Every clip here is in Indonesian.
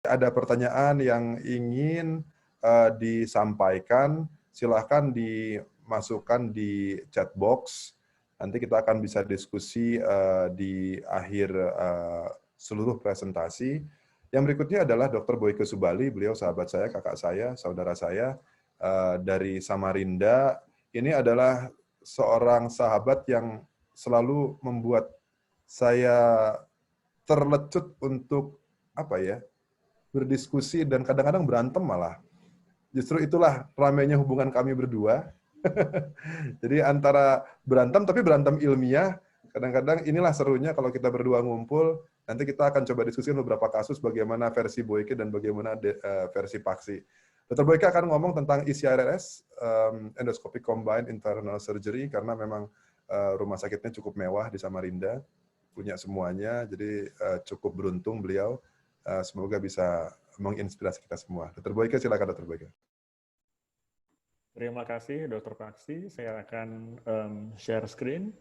ada pertanyaan yang ingin disampaikan, silahkan dimasukkan di chat box. Nanti kita akan bisa diskusi di akhir seluruh presentasi. Yang berikutnya adalah Dr. Boyke Subali, beliau sahabat saya, kakak saya, saudara saya dari Samarinda. Ini adalah seorang sahabat yang selalu membuat saya terlecut untuk berdiskusi dan kadang-kadang berantem malah. Justru itulah ramainya hubungan kami berdua. Jadi antara berantem tapi berantem ilmiah, kadang-kadang inilah serunya kalau kita berdua ngumpul. Nanti kita akan coba diskusikan beberapa kasus bagaimana versi Boyke dan bagaimana versi Paksi. Dr. Boyke akan ngomong tentang ECRRS, Endoscopic Combined Internal Surgery, karena memang rumah sakitnya cukup mewah di Samarinda, punya semuanya, jadi cukup beruntung beliau. Semoga bisa menginspirasi kita semua. Dr. Boyke, silakan Dr. Boyke. Terima kasih Dr. Paksi. Saya akan share screen.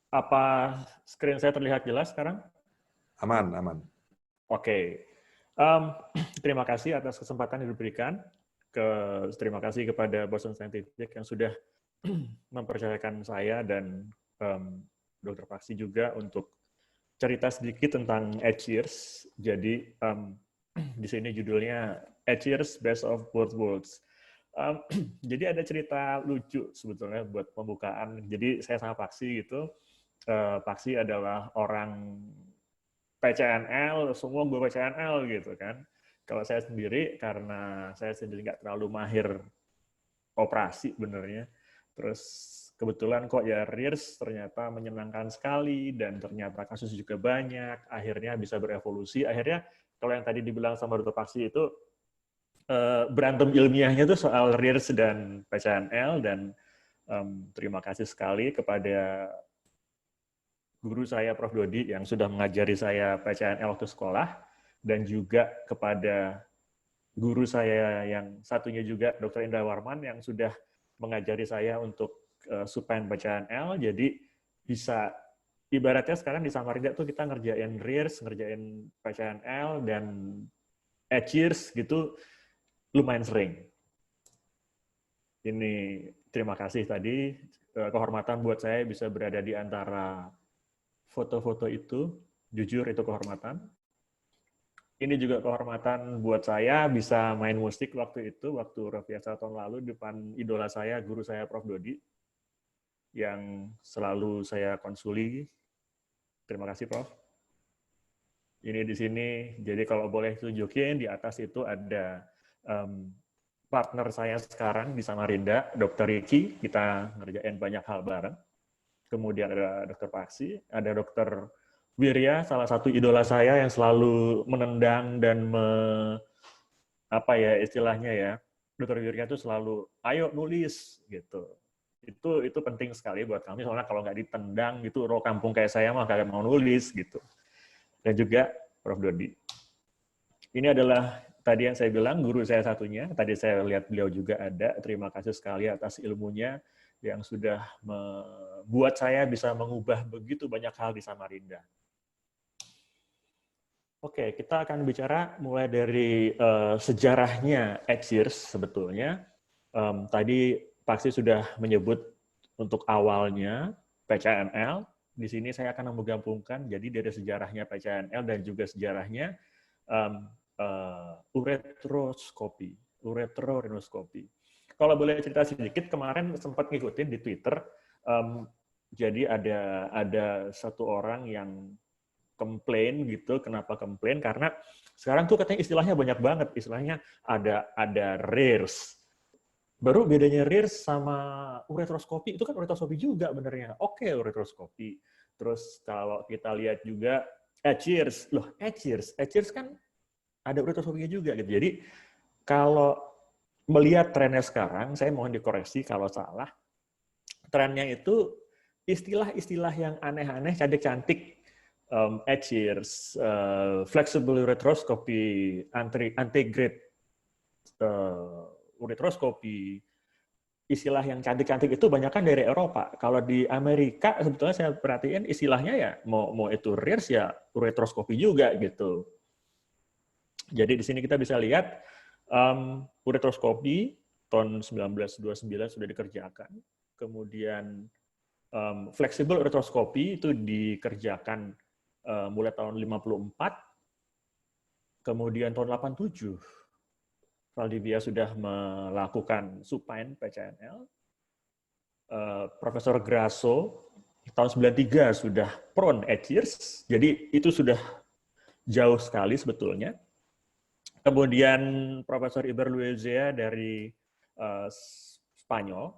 Apa screen saya terlihat jelas sekarang? Aman, aman. Oke. Terima kasih atas kesempatan yang diberikan. Terima kasih kepada Boston Scientific yang sudah mempercayakan saya dan Dr. Paksi juga untuk cerita sedikit tentang EdCheers. Jadi di sini judulnya EdCheers Best of Both Worlds. Jadi ada cerita lucu sebetulnya buat pembukaan. Jadi saya sama Paksi gitu. Paksi adalah orang PCNL, semua gue PCNL gitu kan. Kalau saya sendiri, karena saya sendiri nggak terlalu mahir operasi benernya, terus kebetulan kok ya RIRS ternyata menyenangkan sekali, dan ternyata kasus juga banyak, akhirnya bisa berevolusi. Akhirnya kalau yang tadi dibilang sama Dr. Paksi itu, berantem ilmiahnya itu soal RIRS dan PCNL, dan terima kasih sekali kepada guru saya Prof. Dodi yang sudah mengajari saya PCNL waktu sekolah, dan juga kepada guru saya yang satunya juga Dr. Indra Warman yang sudah mengajari saya untuk supine PCNL. Jadi bisa ibaratnya sekarang di Samarinda tuh kita ngerjain RIRS, ngerjain PCNL, dan EdCheers gitu lumayan sering. Ini terima kasih tadi, kehormatan buat saya bisa berada di antara foto-foto itu, jujur itu kehormatan. Ini juga kehormatan buat saya bisa main musik waktu itu, waktu Rafiasa tahun lalu, depan idola saya, guru saya Prof. Dodi, yang selalu saya konsuli. Terima kasih, Prof. Ini di sini, jadi kalau boleh tunjukin, di atas itu ada partner saya sekarang di Samarinda, Dr. Ricky, kita ngerjain banyak hal bareng. Kemudian ada Dr. Paksi, ada Dr. Wirya, salah satu idola saya yang selalu menendang dan apa ya istilahnya ya, Dr. Wirya itu selalu, ayo nulis gitu. Itu penting sekali buat kami, soalnya kalau nggak ditendang gitu, roh kampung kayak saya mah kagak mau nulis gitu. Dan juga Prof. Dodi. Ini adalah tadi yang saya bilang, guru saya satunya. Tadi saya lihat beliau juga ada. Terima kasih sekali atas ilmunya yang sudah membuat saya bisa mengubah begitu banyak hal di Samarinda. Oke, kita akan bicara mulai dari sejarahnya EdCheers sebetulnya. Tadi Paksi sudah menyebut untuk awalnya PCNL. Di sini saya akan menggabungkan, jadi dari sejarahnya PCNL dan juga sejarahnya ureterorhinoskopi. Kalau boleh cerita sedikit, kemarin sempat ngikutin di Twitter, jadi ada satu orang yang komplain gitu. Kenapa komplain? Karena sekarang tuh katanya istilahnya banyak banget, istilahnya ada RIRS. Baru bedanya RIRS sama uretroskopi, itu kan uretroskopi juga benernya. Oke, uretroskopi. Terus kalau kita lihat juga EdCheers, loh EdCheers kan ada uretroskopinya juga gitu. Jadi kalau melihat trennya sekarang, saya mohon dikoreksi kalau salah. Trennya itu istilah-istilah yang aneh-aneh, cantik-cantik, EdCheers, flexible uretroscopy, antegrade uretroskopi, istilah yang cantik-cantik itu banyak kan dari Eropa. Kalau di Amerika sebetulnya saya perhatiin istilahnya ya mau itu rears ya uretroskopi juga gitu. Jadi di sini kita bisa lihat uretroskopi tahun 1929 sudah dikerjakan. Kemudian fleksibel uretroskopi itu dikerjakan mulai tahun 54. Kemudian tahun 87 Valdivia sudah melakukan supine PCNL. Profesor Grasso tahun 93 sudah prone edges. Jadi itu sudah jauh sekali sebetulnya. Kemudian Profesor Iberluizea dari Spanyol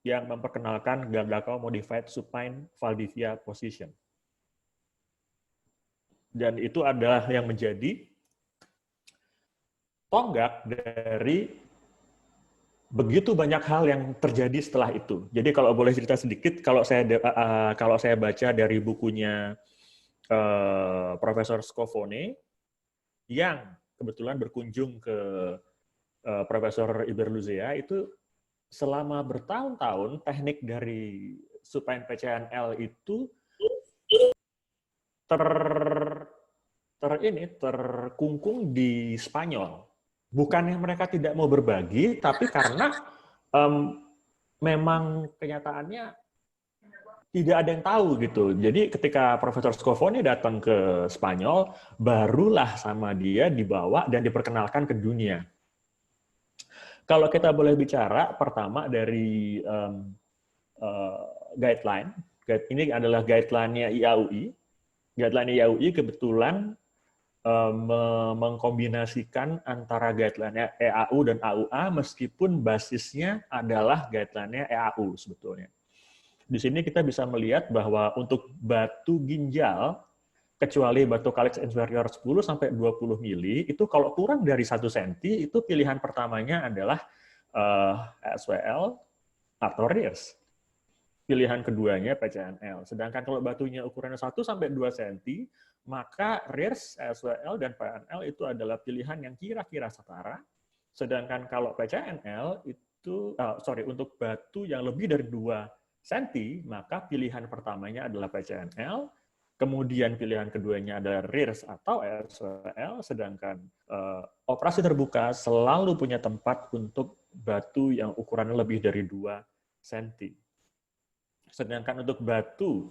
yang memperkenalkan Gardakau Modified Supine Valdivia Position. Dan itu adalah yang menjadi tonggak dari begitu banyak hal yang terjadi setelah itu. Jadi kalau boleh cerita sedikit, kalau saya baca dari bukunya Profesor Scofone yang kebetulan berkunjung ke Profesor Iberluizea, itu selama bertahun-tahun teknik dari supine PCNL itu terkungkung di Spanyol. Bukannya mereka tidak mau berbagi, tapi karena memang kenyataannya tidak ada yang tahu gitu. Jadi ketika Profesor Scofone datang ke Spanyol, barulah sama dia dibawa dan diperkenalkan ke dunia. Kalau kita boleh bicara, pertama dari guideline. Ini adalah guideline-nya IAUI. Guideline IAUI kebetulan mengkombinasikan antara guideline EAU dan AUA meskipun basisnya adalah guideline EAU sebetulnya. Di sini kita bisa melihat bahwa untuk batu ginjal, kecuali batu calyx inferior 10 sampai 20 mili, itu kalau kurang dari 1 cm, itu pilihan pertamanya adalah SWL atau rears. Pilihan keduanya PCNL. Sedangkan kalau batunya ukurannya 1 sampai 2 cm, maka rears, SWL, dan PNL itu adalah pilihan yang kira-kira setara. Sedangkan kalau PCNL itu, untuk batu yang lebih dari 2 cm, maka pilihan pertamanya adalah PCNL, kemudian pilihan keduanya adalah rears atau SWL, sedangkan operasi terbuka selalu punya tempat untuk batu yang ukurannya lebih dari 2 cm. Sedangkan untuk batu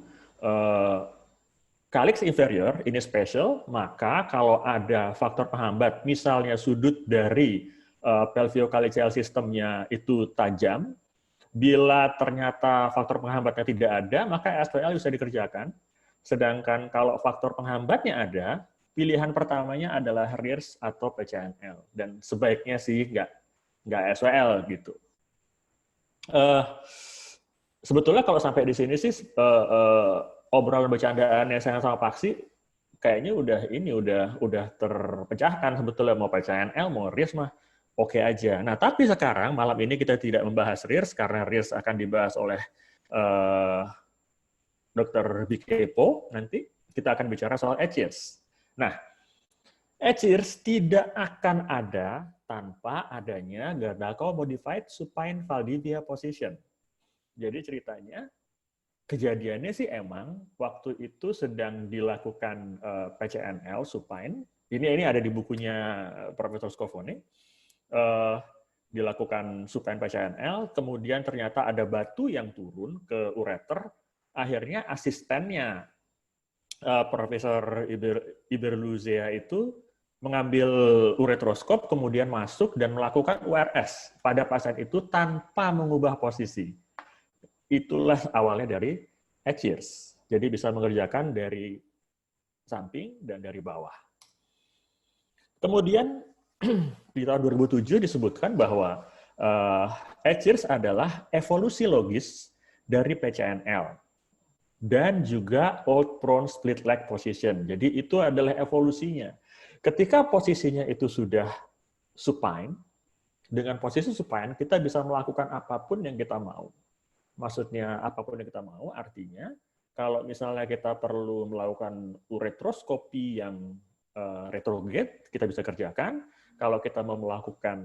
calyx inferior, ini special, maka kalau ada faktor penghambat, misalnya sudut dari pelviocalyceal sistemnya itu tajam, bila ternyata faktor penghambatnya tidak ada, maka SPL bisa dikerjakan. Sedangkan kalau faktor penghambatnya ada, pilihan pertamanya adalah rears atau PCNL. Dan sebaiknya sih nggak SWL gitu. Sebetulnya kalau sampai di sini sih obrolan bercandaannya saya sama Paksi kayaknya udah terpecahkan sebetulnya, mau PCNL mau rears mah oke aja. Nah, tapi sekarang malam ini kita tidak membahas rears karena rears akan dibahas oleh Dr. Bikepo. Nanti kita akan bicara soal edges. Nah, edges tidak akan ada tanpa adanya Gardakau Modified Supine Valdivia Position. Jadi ceritanya, kejadiannya sih emang waktu itu sedang dilakukan PCNL supine. Ini ada di bukunya Profesor Scofone. Dilakukan supine PCNL, kemudian ternyata ada batu yang turun ke ureter. Akhirnya asistennya Profesor Iberluizea itu mengambil uretroskop, kemudian masuk dan melakukan URS pada pasien itu tanpa mengubah posisi. Itulah awalnya dari edges. Jadi bisa mengerjakan dari samping dan dari bawah. Kemudian di tahun 2007 disebutkan bahwa edges adalah evolusi logis dari PCNL dan juga old prone split leg position. Jadi itu adalah evolusinya. Ketika posisinya itu sudah supine, dengan posisi supine kita bisa melakukan apapun yang kita mau. Maksudnya apapun yang kita mau, artinya kalau misalnya kita perlu melakukan uretroskopi yang retrograde, kita bisa kerjakan. Kalau kita mau melakukan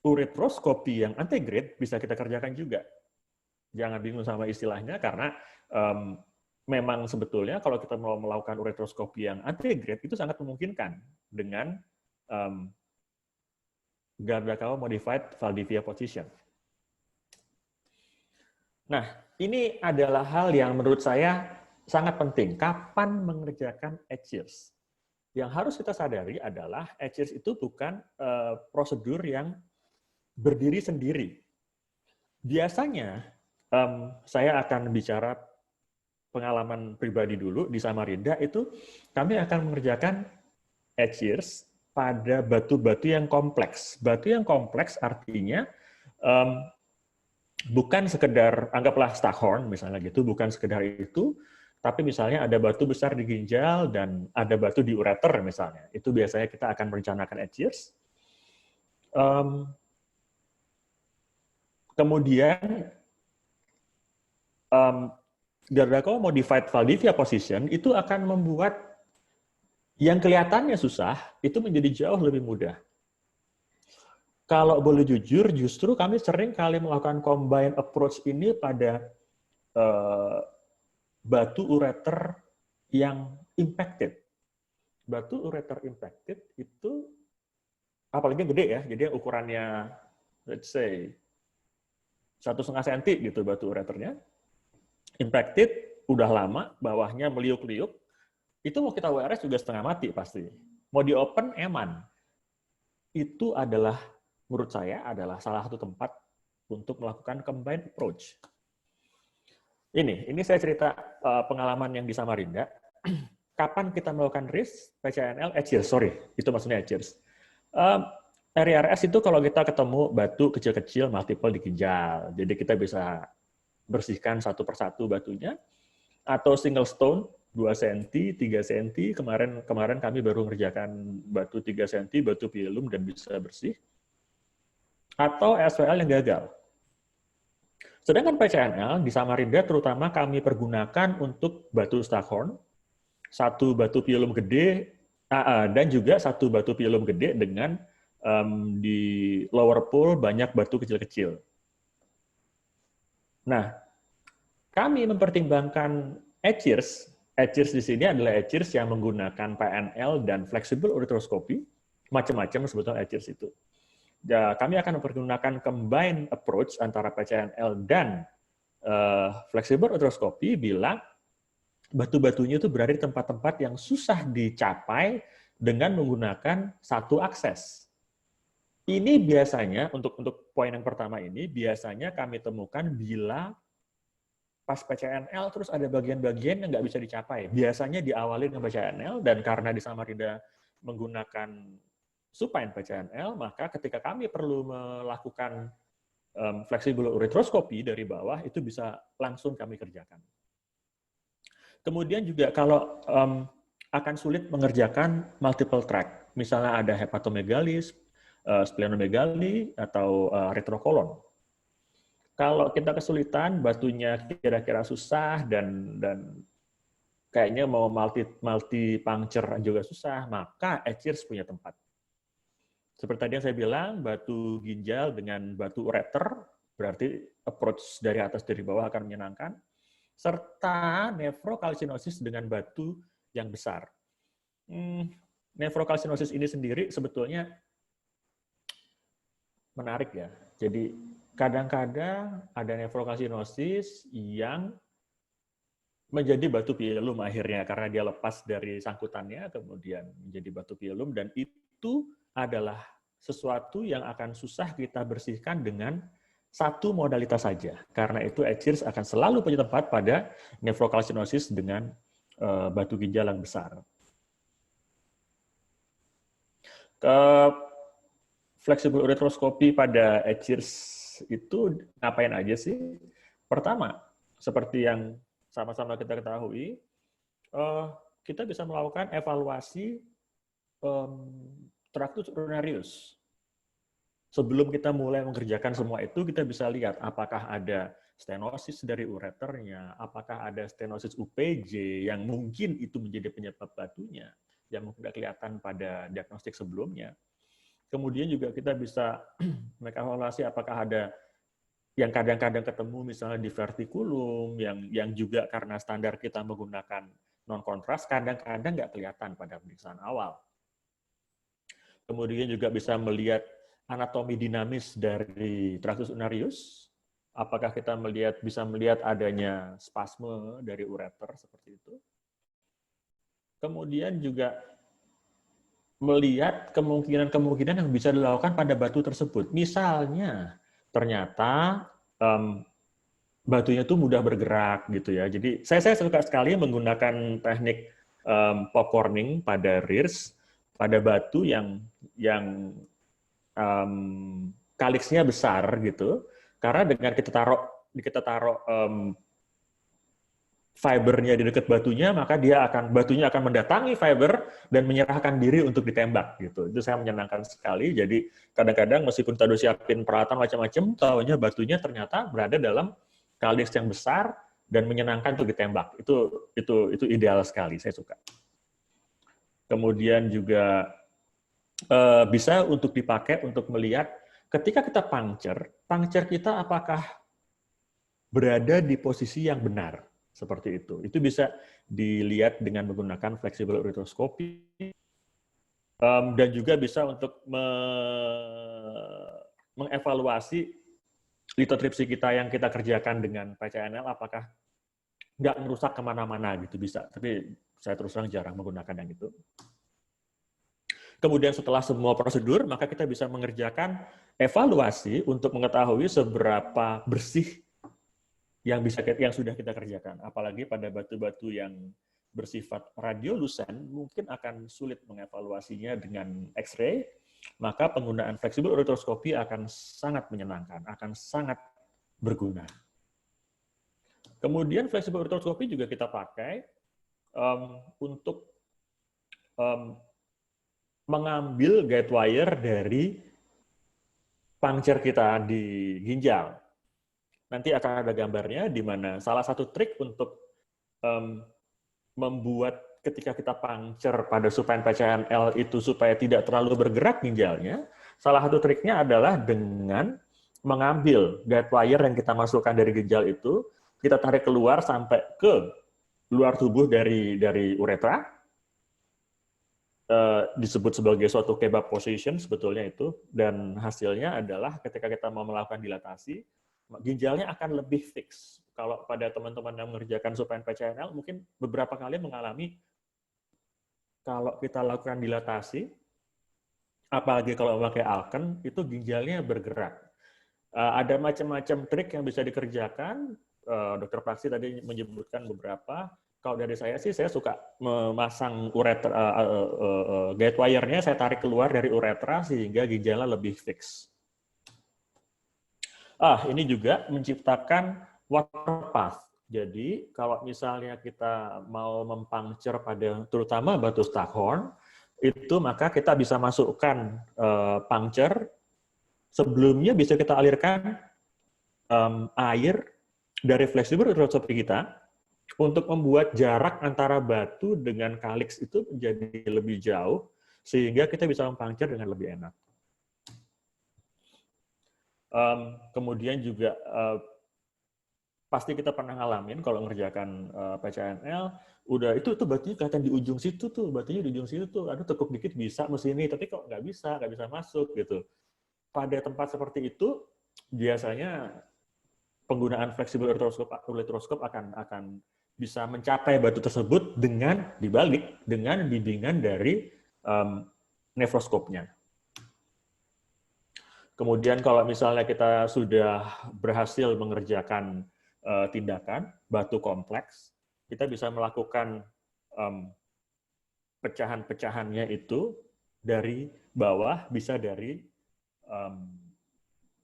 uretroskopi yang antegrade bisa kita kerjakan juga. Jangan bingung sama istilahnya, karena memang sebetulnya kalau kita mau melakukan uretroskopi yang antegrade itu sangat memungkinkan dengan Gardner-Kowa Modified Valdivia Position. Nah, ini adalah hal yang menurut saya sangat penting. Kapan mengerjakan edge-shears? Yang harus kita sadari adalah edge-shears itu bukan prosedur yang berdiri sendiri. Biasanya, saya akan bicara pengalaman pribadi dulu di Samarinda, itu kami akan mengerjakan edge-shears pada batu-batu yang kompleks. Batu yang kompleks artinya bukan sekedar, anggaplah Staghorn misalnya gitu, bukan sekedar itu, tapi misalnya ada batu besar di ginjal dan ada batu di ureter misalnya. Itu biasanya kita akan merencanakan edge-shears. Kemudian Gardner-Kowa Modified Valdivia Position itu akan membuat yang kelihatannya susah itu menjadi jauh lebih mudah. Kalau boleh jujur, justru kami sering kali melakukan combine approach ini pada batu ureter yang impacted. Batu ureter impacted itu apalagi gede ya, jadi ukurannya let's say 1,5 cm gitu batu ureternya. Impacted, udah lama, bawahnya meliuk-liuk, itu mau kita WRS juga setengah mati pasti. Mau di open, eman. Itu adalah, menurut saya, adalah salah satu tempat untuk melakukan combined approach. Ini saya cerita pengalaman yang di Samarinda. Kapan kita melakukan RIS, PCNL, edge-shears, sorry, itu maksudnya edge-shears. RIRS itu kalau kita ketemu batu kecil-kecil multiple di ginjal, jadi kita bisa bersihkan satu persatu batunya, atau single stone 2 cm, 3 cm, kemarin kami baru mengerjakan batu 3 cm, batu pilum dan bisa bersih, atau SWL yang gagal. Sedangkan PCNL di Samarinda terutama kami pergunakan untuk batu Staghorn, satu batu pilum gede, dan juga satu batu pilum gede dengan di lower pool banyak batu kecil-kecil. Nah, kami mempertimbangkan edge-shears. Edge-shears di sini adalah edge-shears yang menggunakan PNL dan flexible uretroskopi, macam-macam sebetulnya edge-shears itu. Ya, kami akan mempergunakan combined approach antara PCNL dan flexible uretroskopi bila batu-batunya itu berada di tempat-tempat yang susah dicapai dengan menggunakan satu akses. Ini biasanya, untuk poin yang pertama ini, biasanya kami temukan bila pas PCNL terus ada bagian-bagian yang nggak bisa dicapai. Biasanya diawali dengan PCNL, dan karena di Samarinda menggunakan supine PCNL, maka ketika kami perlu melakukan flexible uretroskopi dari bawah, itu bisa langsung kami kerjakan. Kemudian juga kalau akan sulit mengerjakan multiple track, misalnya ada hepatomegalis, splenomegali, atau retrokolon. Kalau kita kesulitan, batunya kira-kira susah, dan kayaknya mau multi puncture juga susah, maka edge-shears punya tempat. Seperti tadi yang saya bilang, batu ginjal dengan batu ureter, berarti approach dari atas dari bawah akan menyenangkan, serta nefrokalsinosis dengan batu yang besar. Nefrokalsinosis ini sendiri sebetulnya menarik ya. Jadi kadang-kadang ada nefrokalsinosis yang menjadi batu pilum akhirnya karena dia lepas dari sangkutannya, kemudian menjadi batu pilum, dan itu adalah sesuatu yang akan susah kita bersihkan dengan satu modalitas saja. Karena itu edge-shears akan selalu punya tempat pada nefrokalsinosis dengan batu ginjal yang besar. Flexible uretroskopi pada edge-shears itu ngapain aja sih? Pertama, seperti yang sama-sama kita ketahui, kita bisa melakukan evaluasi tractus urinarius. Sebelum kita mulai mengerjakan semua itu, kita bisa lihat apakah ada stenosis dari ureternya, apakah ada stenosis UPJ yang mungkin itu menjadi penyebab batunya, yang mungkin tidak kelihatan pada diagnostik sebelumnya. Kemudian juga kita bisa mengevaluasi apakah ada yang kadang-kadang ketemu misalnya di vertikulum, yang juga karena standar kita menggunakan non-kontras, kadang-kadang nggak kelihatan pada pemeriksaan awal. Kemudian juga bisa melihat anatomi dinamis dari tractus unarius. Apakah kita bisa melihat adanya spasme dari ureter seperti itu. Kemudian juga melihat kemungkinan-kemungkinan yang bisa dilakukan pada batu tersebut. Misalnya, ternyata batunya itu mudah bergerak gitu ya. Jadi saya suka sekali menggunakan teknik popcorning pada rirs, pada batu yang kaliksnya besar gitu, karena dengan kita taruh fibernya di dekat batunya, maka batunya akan mendatangi fiber dan menyerahkan diri untuk ditembak gitu. Itu saya menyenangkan sekali. Jadi kadang-kadang meskipun kita udah siapin peralatan macam-macam, tahunya batunya ternyata berada dalam kaliks yang besar dan menyenangkan untuk ditembak. Itu ideal sekali, saya suka. Kemudian juga bisa untuk dipakai untuk melihat ketika kita puncture kita apakah berada di posisi yang benar, seperti itu. Itu bisa dilihat dengan menggunakan flexible ureteroskopi, dan juga bisa untuk mengevaluasi lithotripsy kita yang kita kerjakan dengan PCNL, apakah nggak merusak kemana-mana gitu, bisa. Tapi saya terus terang jarang menggunakan yang itu. Kemudian setelah semua prosedur, maka kita bisa mengerjakan evaluasi untuk mengetahui seberapa bersih yang sudah kita kerjakan. Apalagi pada batu-batu yang bersifat radiolusen, mungkin akan sulit mengevaluasinya dengan X-ray, maka penggunaan flexible ureteroskopi akan sangat menyenangkan, akan sangat berguna. Kemudian flexible ureteroskopi juga kita pakai untuk mengambil guide wire dari puncture kita di ginjal. Nanti akan ada gambarnya di mana salah satu trik untuk membuat ketika kita puncture pada supine PCNL itu supaya tidak terlalu bergerak ginjalnya, salah satu triknya adalah dengan mengambil guide wire yang kita masukkan dari ginjal itu, kita tarik keluar sampai ke luar tubuh dari uretra, disebut sebagai suatu kebab position sebetulnya itu, dan hasilnya adalah ketika kita mau melakukan dilatasi, ginjalnya akan lebih fix. Kalau pada teman-teman yang mengerjakan supine PCNL, mungkin beberapa kali mengalami kalau kita lakukan dilatasi, apalagi kalau memakai Alken, itu ginjalnya bergerak. Ada macam-macam trik yang bisa dikerjakan, Dr. Praksi tadi menyebutkan beberapa. Kalau dari saya sih, saya suka memasang uretra, guide wire-nya saya tarik keluar dari uretra sehingga ginjalnya lebih fix. Ini juga menciptakan water path. Jadi kalau misalnya kita mau mempuncture pada terutama batu Staghorn, itu maka kita bisa masukkan puncture. Sebelumnya bisa kita alirkan air dari flexible ureteroskopi kita untuk membuat jarak antara batu dengan kaliks itu menjadi lebih jauh, sehingga kita bisa mempuncture dengan lebih enak. Kemudian juga pasti kita pernah ngalamin kalau ngerjakan PCNL, udah itu batunya kelihatan di ujung situ tuh, batunya di ujung situ tuh, aduh tekuk dikit bisa mesin ini, tapi kok nggak bisa masuk gitu. Pada tempat seperti itu, biasanya penggunaan flexible ureteroskop akan bisa mencapai batu tersebut dengan bimbingan dari nefroskopnya. Kemudian kalau misalnya kita sudah berhasil mengerjakan tindakan batu kompleks, kita bisa melakukan pecahan-pecahannya itu dari bawah, bisa dari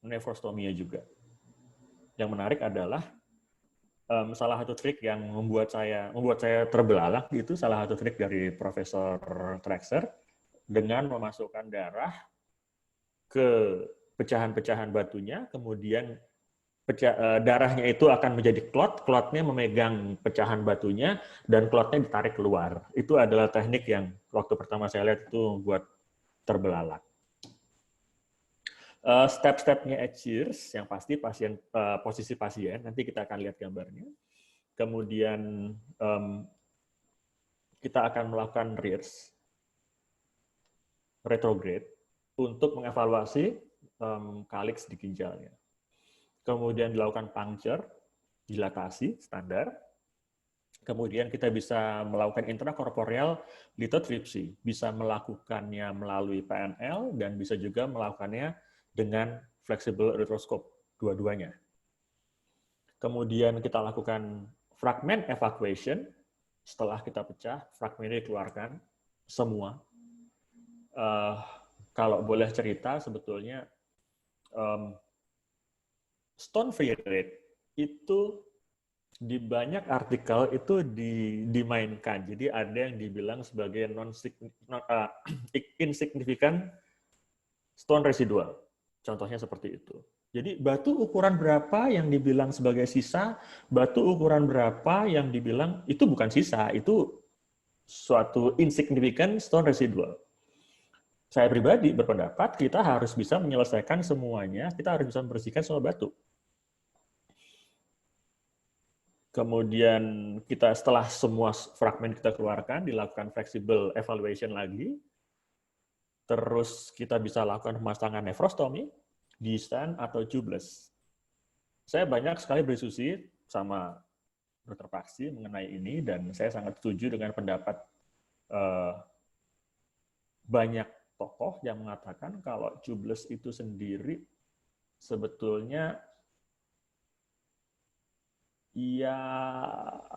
nefrostomia juga. Yang menarik adalah salah satu trik yang membuat saya terbelalak itu salah satu trik dari Profesor Traxler dengan memasukkan darah ke pecahan-pecahan batunya, kemudian darahnya itu akan menjadi klotnya memegang pecahan batunya dan klotnya ditarik keluar. Itu adalah teknik yang waktu pertama saya lihat itu membuat terbelalak. Step-stepnya Edgears, yang pasti posisi pasien, nanti kita akan lihat gambarnya. Kemudian kita akan melakukan RIRS, retrograde, untuk mengevaluasi kalix di ginjalnya. Kemudian dilakukan puncture, dilatasi standar. Kemudian kita bisa melakukan intrakorporeal lithotripsy, bisa melakukannya melalui PNL dan bisa juga melakukannya dengan flexible arthroscope, dua-duanya. Kemudian kita lakukan fragment evacuation, setelah kita pecah, fragmennya dikeluarkan semua. Kalau boleh cerita, sebetulnya stone free rate itu di banyak artikel itu dimainkan. Jadi ada yang dibilang sebagai insignificant stone residual. Contohnya seperti itu. Jadi batu ukuran berapa yang dibilang sebagai sisa, batu ukuran berapa yang dibilang itu bukan sisa, itu suatu insignificant stone residual. Saya pribadi berpendapat kita harus bisa menyelesaikan semuanya, kita harus bisa membersihkan semua batu. Kemudian kita setelah semua fragmen kita keluarkan, dilakukan flexible evaluation lagi. Terus kita bisa lakukan pemasangan nefrostomi, D-stand atau tubeless. Saya banyak sekali berdiskusi sama Dr. Paksi mengenai ini dan saya sangat setuju dengan pendapat banyak tokoh yang mengatakan kalau tubeless itu sendiri sebetulnya ya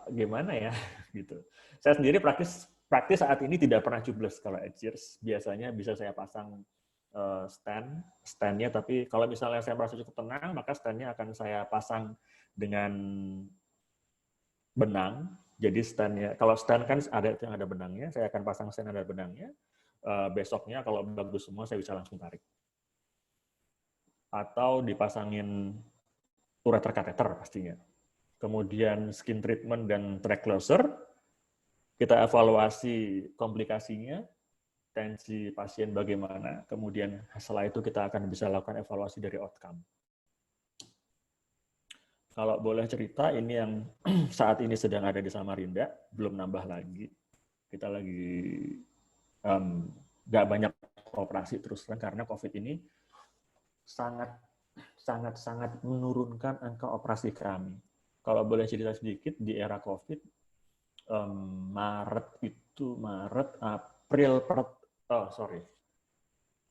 gimana ya gitu. Saya sendiri praktis saat ini tidak pernah tubeless kalau Edgears. Biasanya bisa saya pasang stand-nya, tapi kalau misalnya saya merasa cukup tenang, maka stand-nya akan saya pasang dengan benang. Jadi stand-nya, kalau stand kan ada yang ada benangnya, saya akan pasang stand ada benangnya. Besoknya kalau bagus semua, saya bisa langsung tarik. Atau dipasangin ureter kateter pastinya. Kemudian skin treatment dan track closer, kita evaluasi komplikasinya, tensi pasien bagaimana, kemudian setelah itu kita akan bisa lakukan evaluasi dari outcome. Kalau boleh cerita, ini yang saat ini sedang ada di Samarinda, belum nambah lagi. Kita lagi nggak banyak operasi terus terang karena COVID ini sangat menurunkan angka operasi kami. Kalau boleh cerita sedikit, di era COVID,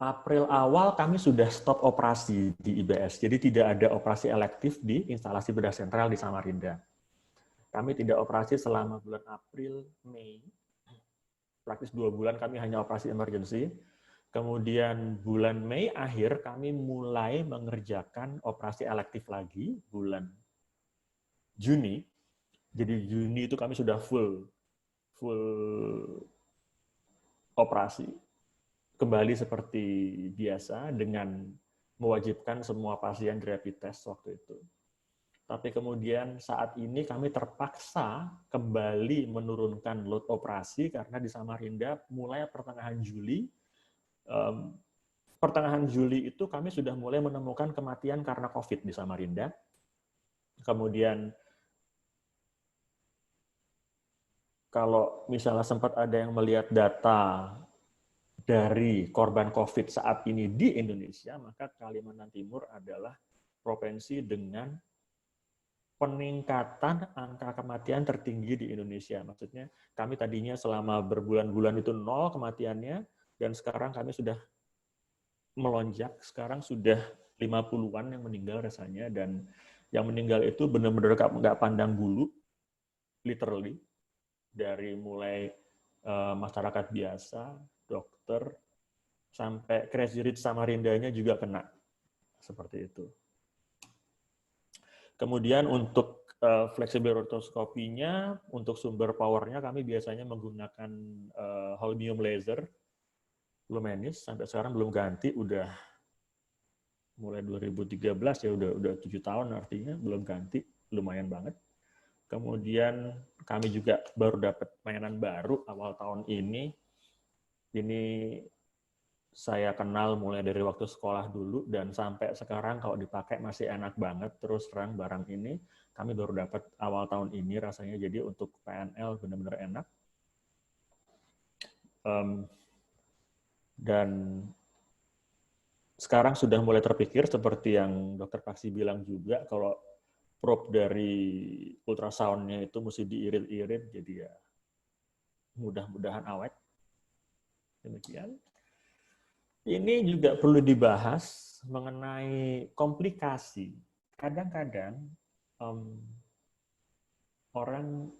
April awal kami sudah stop operasi di IBS. Jadi tidak ada operasi elektif di instalasi bedah sentral di Samarinda. Kami tidak operasi selama bulan April, Mei. Praktis 2 bulan kami hanya operasi emergency. Kemudian bulan Mei akhir kami mulai mengerjakan operasi elektif lagi bulan Juni. Jadi Juni itu kami sudah full operasi. Kembali seperti biasa dengan mewajibkan semua pasien di rapid test waktu itu. Tapi kemudian saat ini kami terpaksa kembali menurunkan load operasi karena di Samarinda mulai pertengahan Juli itu kami sudah mulai menemukan kematian karena COVID di Samarinda. Kemudian kalau misalnya sempat ada yang melihat data dari korban COVID saat ini di Indonesia, maka Kalimantan Timur adalah provinsi dengan peningkatan angka kematian tertinggi di Indonesia. Maksudnya kami tadinya selama berbulan-bulan itu 0 kematiannya, dan sekarang kami sudah melonjak, sekarang sudah 50-an yang meninggal rasanya, dan yang meninggal itu benar-benar nggak pandang bulu, literally, dari mulai masyarakat biasa, dokter, sampai Crazy Rich Samarindanya juga kena. Seperti itu. Kemudian untuk flexible ortoskopinya, untuk sumber powernya kami biasanya menggunakan holmium laser lumenis, sampai sekarang belum ganti, udah mulai 2013 ya, udah 7 tahun artinya belum ganti, lumayan banget. Kemudian kami juga baru dapat mainan baru awal tahun ini saya kenal mulai dari waktu sekolah dulu dan sampai sekarang kalau dipakai masih enak banget. Terus terang barang ini kami baru dapat awal tahun ini rasanya, jadi untuk PNL benar-benar enak. Dan sekarang sudah mulai terpikir seperti yang Dokter Paksi bilang juga, kalau probe dari ultrasound-nya itu mesti diirit-irit, jadi ya mudah-mudahan awet. Demikian. Ini juga perlu dibahas mengenai komplikasi. Kadang-kadang orang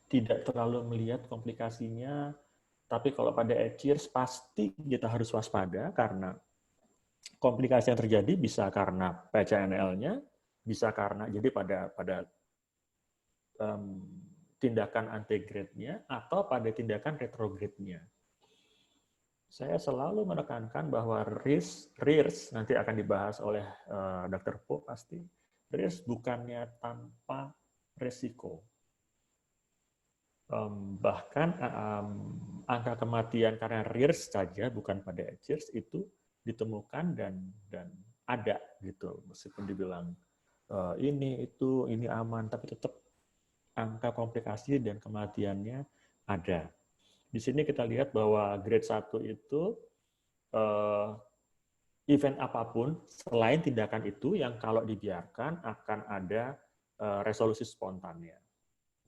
tidak terlalu melihat komplikasinya, tapi kalau pada ECIRS pasti kita harus waspada karena komplikasi yang terjadi bisa karena PCNL-nya, bisa karena jadi pada tindakan antegrade-nya atau pada tindakan retrograde-nya. Saya selalu menekankan bahwa RIRS nanti akan dibahas oleh Dr. Po pasti. RIRS bukannya tanpa resiko. Bahkan angka kematian karena RIRS saja, bukan pada ECIRS, itu ditemukan dan ada gitu. Meskipun dibilang ini aman, tapi tetap angka komplikasi dan kematiannya ada. Di sini kita lihat bahwa grade 1 itu event apapun selain tindakan itu yang kalau dibiarkan akan ada resolusi spontannya.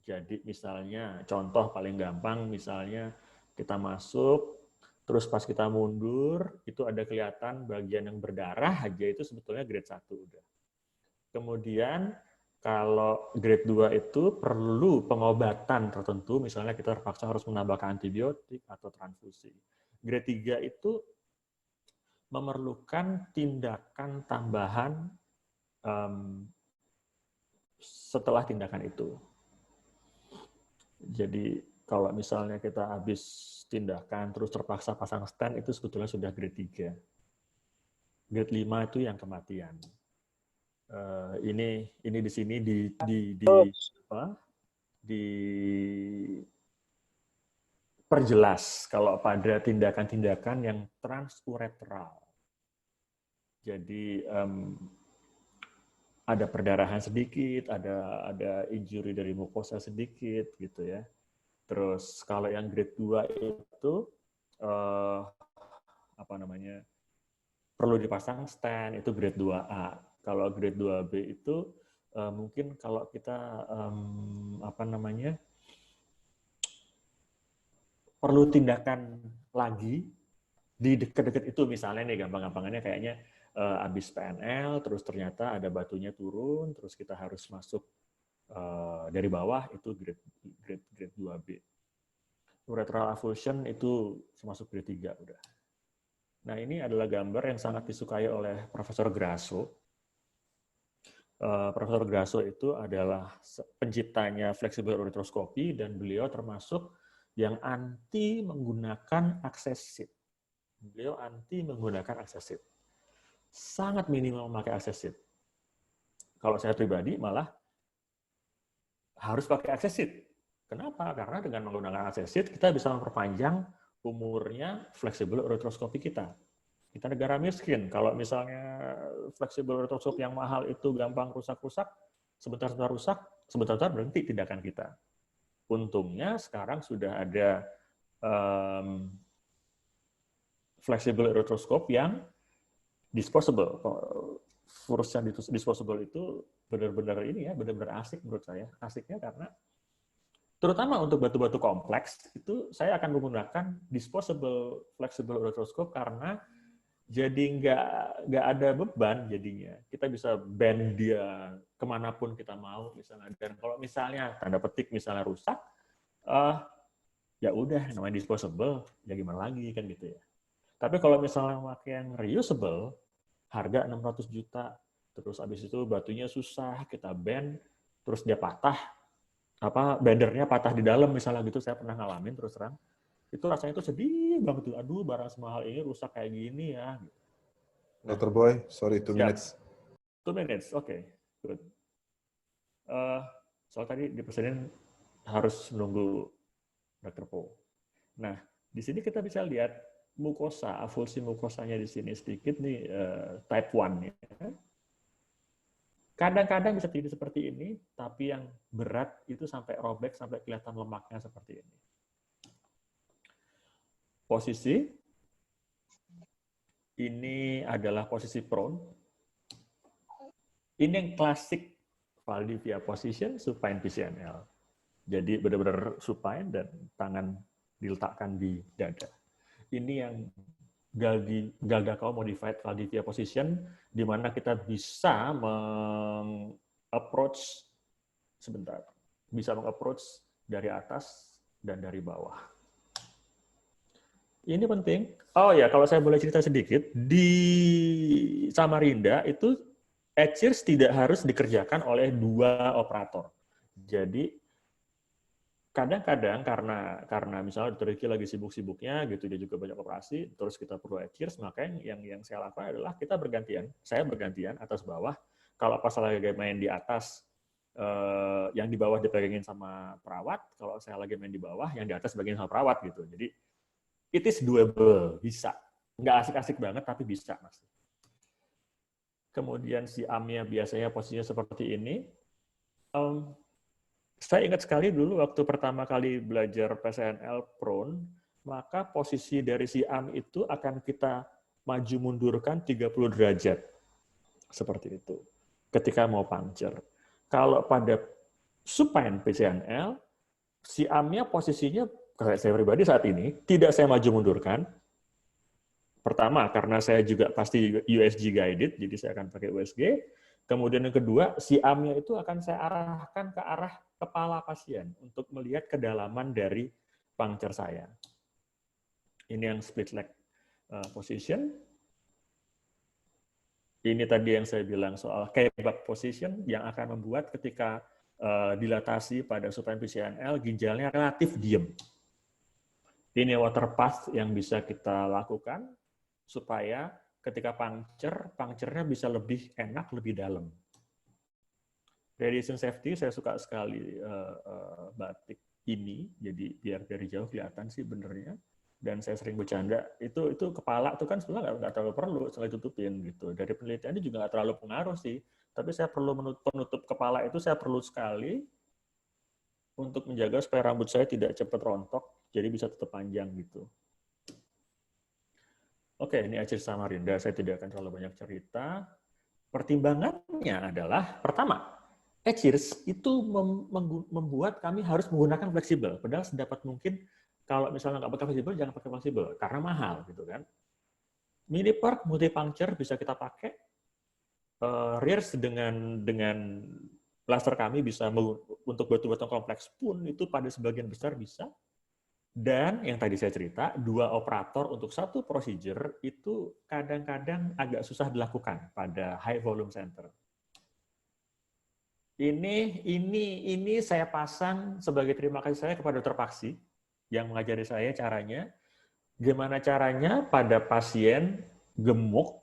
Jadi misalnya contoh paling gampang, misalnya kita masuk, terus pas kita mundur, itu ada kelihatan bagian yang berdarah aja, itu sebetulnya grade 1 udah. Kemudian kalau grade 2 itu perlu pengobatan tertentu, misalnya kita terpaksa harus menambahkan antibiotik atau transfusi. Grade 3 itu memerlukan tindakan tambahan setelah tindakan itu. Jadi kalau misalnya kita habis tindakan terus terpaksa pasang stent, itu sebetulnya sudah grade 3. Grade 5 itu yang kematian. Ini di sini diperjelas kalau pada tindakan-tindakan yang transureteral. Jadi ada perdarahan sedikit, ada injury dari mukosa sedikit gitu ya. Terus kalau yang grade 2 itu perlu dipasang stent, itu grade 2A. Kalau grade 2B itu mungkin kalau kita perlu tindakan lagi di dekat-dekat itu, misalnya nih gampang-gampangannya kayaknya habis PNL, terus ternyata ada batunya turun, terus kita harus masuk dari bawah, itu grade 2B. Uretral avulsion itu termasuk grade 3 udah. Nah, ini adalah gambar yang sangat disukai oleh Profesor Grasso. Profesor Grasso itu adalah penciptanya flexible uretroscopy dan beliau termasuk yang anti menggunakan access-sheet. Beliau anti menggunakan access-sheet. Sangat minimal memakai access-sheet. Kalau saya pribadi malah harus pakai access-sheet. Kenapa? Karena dengan menggunakan access-sheet kita bisa memperpanjang umurnya flexible uretroscopy kita. Kita negara miskin, kalau misalnya flexible uretroscope yang mahal itu gampang rusak-rusak, sebentar-sebentar rusak, sebentar-sebentar berhenti tindakan kita. Untungnya sekarang sudah ada flexible uretroscope yang disposable. Furus yang disposable itu benar-benar ini ya, benar-benar asik menurut saya. Asiknya karena terutama untuk batu-batu kompleks itu saya akan menggunakan disposable flexible uretroscope karena jadi nggak ada beban jadinya. Kita bisa bend dia kemanapun kita mau misalnya. Dan kalau misalnya tanda petik misalnya rusak, ya udah namanya disposable, ya gimana lagi kan gitu ya. Tapi kalau misalnya pakai yang reusable, harga 600 juta, terus abis itu batunya susah, kita bend, terus dia patah, bendernya patah di dalam misalnya gitu, saya pernah ngalamin terus terang. Itu rasanya itu sedih banget tuh. Aduh, barang semahal ini rusak kayak gini ya. Nah, Dr. Boy, sorry, 2 minutes. 2 minutes, oke. Okay. Good. Soal tadi dipesanin harus menunggu Dr. Po. Nah, di sini kita bisa lihat mukosa, avulsi mukosanya di sini sedikit nih, type 1 ya. Kadang-kadang bisa jadi seperti ini, tapi yang berat itu sampai robek, sampai kelihatan lemaknya seperti ini. Posisi, ini adalah posisi prone. Ini yang klasik Valdivia position, supine PCNL. Jadi benar-benar supine dan tangan diletakkan di dada. Ini yang Galgakao modified Valdivia position, di mana kita bisa meng-approach dari atas dan dari bawah. Ini penting. Oh ya, kalau saya boleh cerita sedikit, di Samarinda itu ECIRS tidak harus dikerjakan oleh 2 operator. Jadi kadang-kadang karena misalnya Dr. Ricky lagi sibuk-sibuknya gitu, dia juga banyak operasi, terus kita perlu ECIRS, maka yang saya lakukan adalah kita bergantian, saya bergantian atas bawah. Kalau pas lagi main di atas, yang di bawah dipegangin sama perawat, kalau saya lagi main di bawah, yang di atas bagian sama perawat gitu. Jadi it is doable, bisa. Nggak asik-asik banget, tapi bisa, Mas. Kemudian si armnya biasanya posisinya seperti ini. Saya ingat sekali dulu waktu pertama kali belajar PCNL prone, maka posisi dari si arm itu akan kita maju mundurkan 30 derajat. Seperti itu. Ketika mau puncture. Kalau pada supine PCNL, si armnya posisinya, saya pribadi saat ini, tidak saya maju mundurkan. Pertama, karena saya juga pasti USG guided, jadi saya akan pakai USG. Kemudian yang kedua, si armnya itu akan saya arahkan ke arah kepala pasien untuk melihat kedalaman dari puncture saya. Ini yang split leg position. Ini tadi yang saya bilang soal kebab position yang akan membuat ketika dilatasi pada supine PCNL, ginjalnya relatif diem. Ini water path yang bisa kita lakukan supaya ketika puncture-nya bisa lebih enak, lebih dalam. Radiation safety, saya suka sekali batik ini, jadi biar dari jauh kelihatan sih benernya. Dan saya sering bercanda, itu kepala itu kan sebenarnya nggak terlalu perlu, selalu tutupin gitu. Dari penelitian ini juga nggak terlalu pengaruh sih, tapi saya perlu penutup kepala itu saya perlu sekali untuk menjaga supaya rambut saya tidak cepat rontok, jadi bisa tetap panjang gitu. Oke, ini ECIRS Samarinda, saya tidak akan terlalu banyak cerita. Pertimbangannya adalah, pertama, ECIRS itu membuat kami harus menggunakan fleksibel. Padahal sedapat mungkin, kalau misalnya nggak pakai fleksibel, jangan pakai fleksibel, karena mahal gitu kan. Mini perk, multi-puncture bisa kita pakai. Rears dengan plaster kami bisa untuk batu-batu kompleks pun itu pada sebagian besar bisa. Dan yang tadi saya cerita, 2 operator untuk satu procedure itu kadang-kadang agak susah dilakukan pada high volume center. Ini saya pasang sebagai terima kasih saya kepada Dr. Paksi yang mengajari saya caranya. Gimana caranya pada pasien gemuk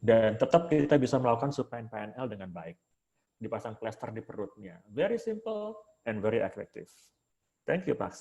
dan tetap kita bisa melakukan supine PNL dengan baik. Dipasang plaster di perutnya. Very simple and very effective. Thank you, Paksi.